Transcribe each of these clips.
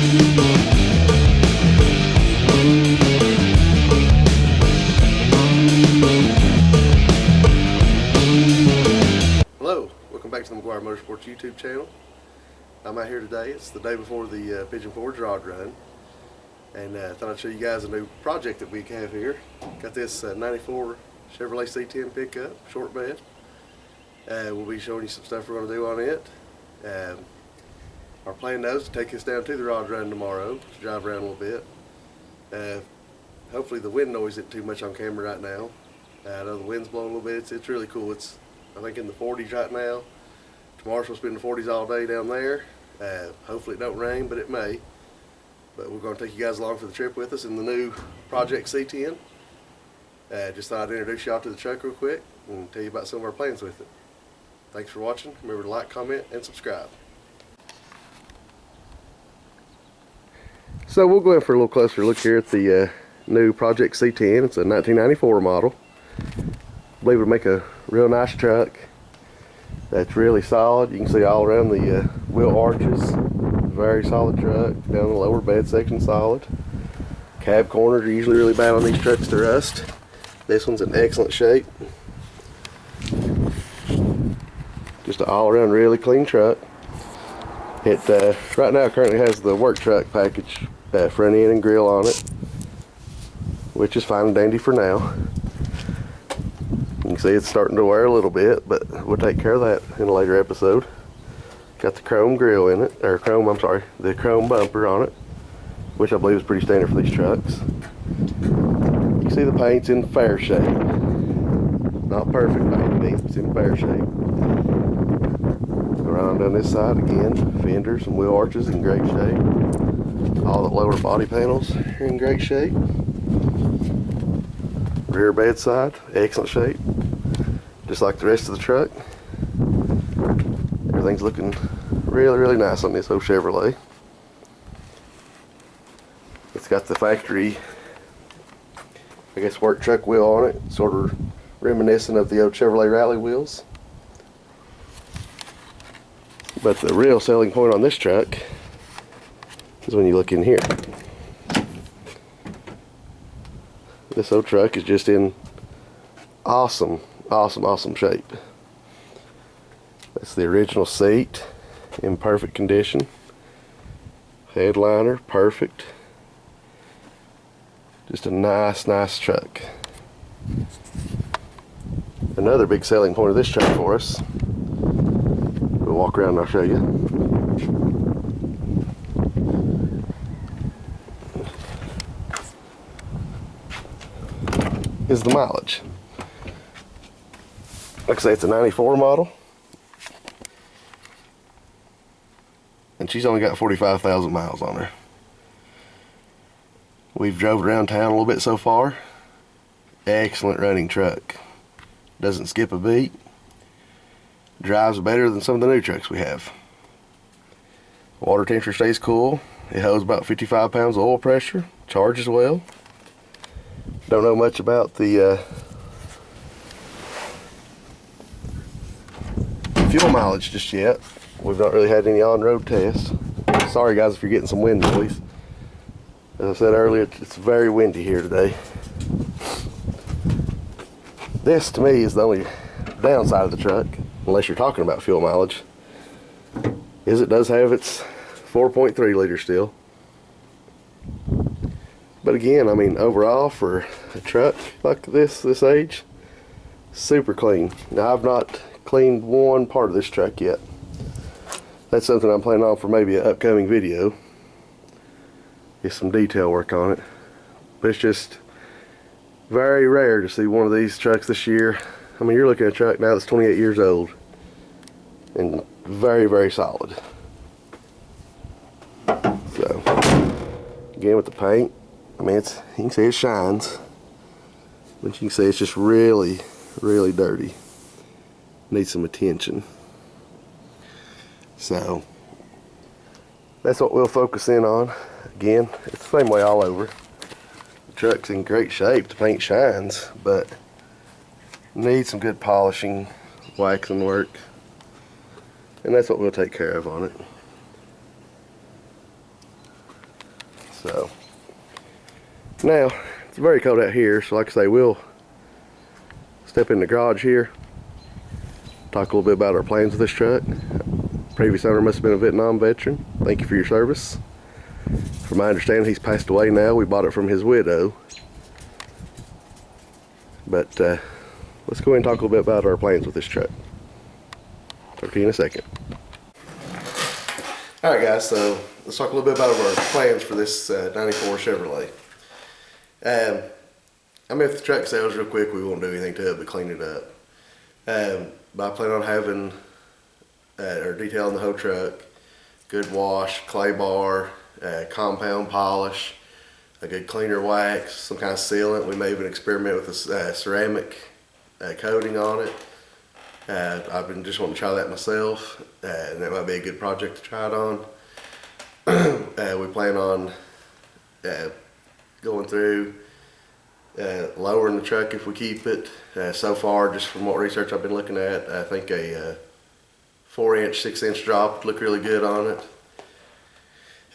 Hello, welcome back to the Maguire Motorsports YouTube channel. I'm out here today. It's the day before the Pigeon Forge Rod Run, and thought I'd show you guys a new project that we have here. Got this 94 Chevrolet C10 Pickup, short bed. We'll be showing you some stuff we're going to do on it. Our plan now is to take us down to the Rod Run tomorrow to drive around a little bit. Hopefully the wind noise isn't too much on camera right now. I know the wind's blowing a little bit. It's really cool. It's, I think, in the 40s right now. Tomorrow's supposed to be in the 40s all day down there. Hopefully it don't rain, but it may. But we're going to take you guys along for the trip with us in the new Project C10. Just thought I'd introduce y'all to the truck real quick and tell you about some of our plans with it. Thanks for watching. Remember to like, comment, and subscribe. So we'll go in for a little closer look here at the new Project C10. It's a 1994 model. I believe it'll make a real nice truck that's really solid. You can see all around the wheel arches. Very solid truck. Down the lower bed section solid. Cab corners are usually really bad on these trucks to rust. This one's in excellent shape. Just an all around really clean truck. It right now currently has the work truck package, front end and grill on it, which is fine and dandy for now. You can see it's starting to wear a little bit, but we'll take care of that in a later episode. Got the chrome grill in it, or the chrome bumper on it, which I believe is pretty standard for these trucks. You can see the paint's in fair shape. Not perfect by any means, but it's in fair shape. Around on this side again, fenders and wheel arches in great shape. All the lower body panels are in great shape. Rear bed side, excellent shape. Just like the rest of the truck. Everything's looking really, really nice on this old Chevrolet. It's got the factory, I guess, work truck wheel on it, sort of reminiscent of the old Chevrolet rally wheels. But the real selling point on this truck is when you look in here. This old truck is just in awesome shape. That's the original seat in perfect condition. Headliner, perfect. Just a nice truck. Another big selling point of this truck for us, we'll walk around and I'll show you, is the mileage. Like I say, it's a 94 model. And she's only got 45,000 miles on her. We've drove around town a little bit so far. Excellent running truck. Doesn't skip a beat. Drives better than some of the new trucks we have. Water temperature stays cool. It holds about 55 pounds of oil pressure. Charges well. Don't know much about the fuel mileage just yet. We've not really had any on-road tests. Sorry guys if you're getting some wind noise. As I said earlier, it's very windy here today. This to me is the only downside of the truck, unless you're talking about fuel mileage, is it does have its 4.3 liter still. But again, I mean, overall for a truck like this age, super clean. Now I've not cleaned one part of this truck yet. That's something I'm planning on for maybe an upcoming video. Get some detail work on it. But it's just very rare to see one of these trucks this year. I mean, you're looking at a truck now that's 28 years old and very solid. So again, with the paint, I mean, you can see it shines, but you can see it's just really dirty. Needs some attention. So that's what we'll focus in on. Again, it's the same way all over. The truck's in great shape, the paint shines, but needs some good polishing, waxing work, and that's what we'll take care of on it. So now it's very cold out here, so like I say, we'll step in the garage here, talk a little bit about our plans with this truck. Previous owner must have been a Vietnam veteran. Thank you for your service. From my understanding, he's passed away now. We bought it from his widow. But let's go ahead and talk a little bit about our plans with this truck. Talk to you in a second. Alright guys, so let's talk a little bit about our plans for this 94 Chevrolet. I mean, if the truck sells real quick, we won't do anything to it but clean it up. But I plan on having or detailing the whole truck, good wash, clay bar, compound polish, a good cleaner wax, some kind of sealant. We may even experiment with a ceramic coating on it. I've been just wanting to try that myself, and that might be a good project to try it on. We plan on going through lowering the truck if we keep it. So far, just from what research I've been looking at, I think a 4-inch, 6-inch drop would look really good on it.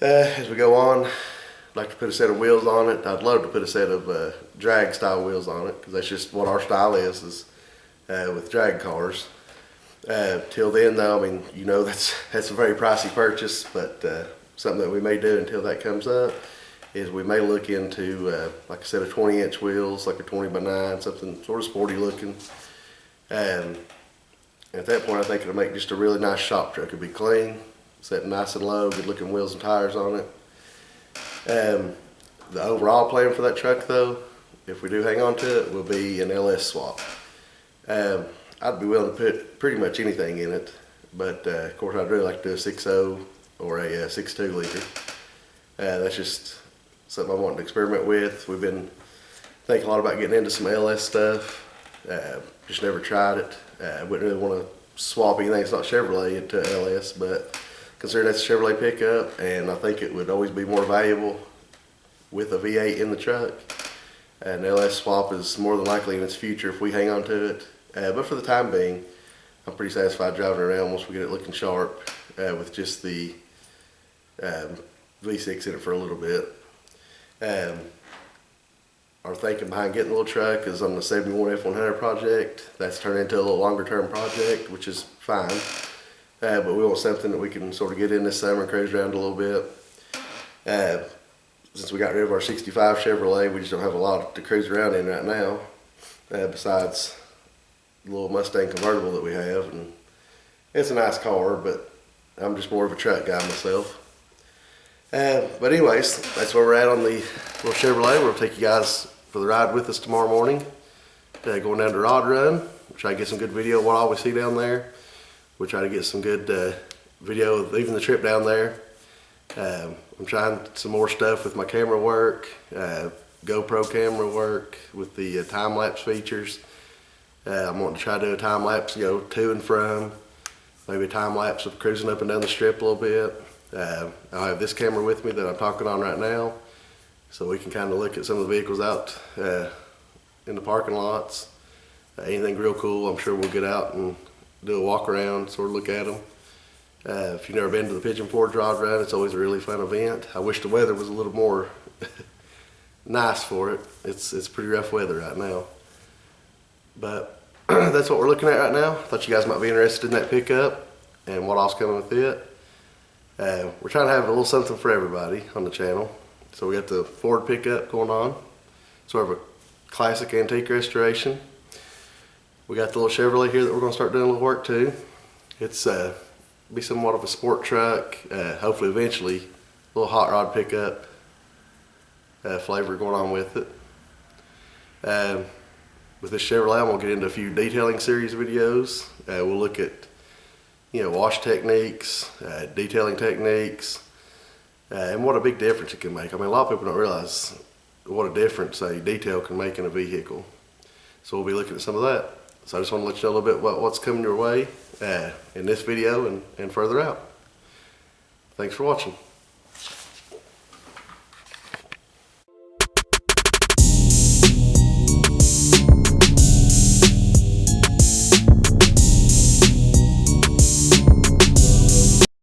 As we go on, I'd like to put a set of wheels on it. I'd love to put a set of drag style wheels on it, because that's just what our style is with drag cars. Till then though, I mean, you know, that's a very pricey purchase, but something that we may do until that comes up is we may look into like a set of 20-inch wheels, like a 20x9, something sort of sporty looking. At that point, I think it'll make just a really nice shop truck. It'll be clean, set nice and low, good looking wheels and tires on it. The overall plan for that truck though, if we do hang on to it, will be an LS swap. I'd be willing to put pretty much anything in it, but of course I'd really like to do a 6.0 or a 6.2 liter. That's just something I want to experiment with. We've been thinking a lot about getting into some LS stuff. Just never tried it. I wouldn't really want to swap anything that's not Chevrolet into LS, but considering that's a Chevrolet pickup, and I think it would always be more valuable with a V8 in the truck. An LS swap is more than likely in its future if we hang on to it. But for the time being, I'm pretty satisfied driving around once we get it looking sharp with just the V6 in it for a little bit. Our thinking behind getting the little truck is on the 71 F100 project. That's turned into a little longer term project, which is fine. But we want something that we can sort of get in this summer and cruise around a little bit. Since we got rid of our 65 Chevrolet, we just don't have a lot to cruise around in right now, besides the little Mustang convertible that we have. And it's a nice car, but I'm just more of a truck guy myself. But anyways, that's where we're at on the little Chevrolet. We'll take you guys for the ride with us tomorrow morning. Going down to Rod Run. We'll try to get some good video of what all we see down there. We'll try to get some good video of even the trip down there. I'm trying some more stuff with my camera work, GoPro camera work with the time-lapse features. I'm wanting to try to do a time-lapse, go to and from, maybe a time-lapse of cruising up and down the strip a little bit. I'll have this camera with me that I'm talking on right now, so we can kind of look at some of the vehicles out in the parking lots. Anything real cool, I'm sure we'll get out and do a walk around, sort of look at them. If you've never been to the Pigeon Forge Rod Run, it's always a really fun event. I wish the weather was a little more nice for it. It's pretty rough weather right now. But that's what we're looking at right now. Thought you guys might be interested in that pickup and what all's coming with it. We're trying to have a little something for everybody on the channel. So we got the Ford pickup going on, sort of a classic antique restoration. We got the little Chevrolet here that we're going to start doing a little work to. It's be somewhat of a sport truck, hopefully eventually a little hot rod pickup flavor going on with it. With this Chevrolet, I'm going to get into a few detailing series videos. We'll look at wash techniques, detailing techniques, and what a big difference it can make. I mean, a lot of people don't realize what a difference a detail can make in a vehicle. So we'll be looking at some of that. So I just want to let you know a little bit about what's coming your way in this video and further out. Thanks for watching.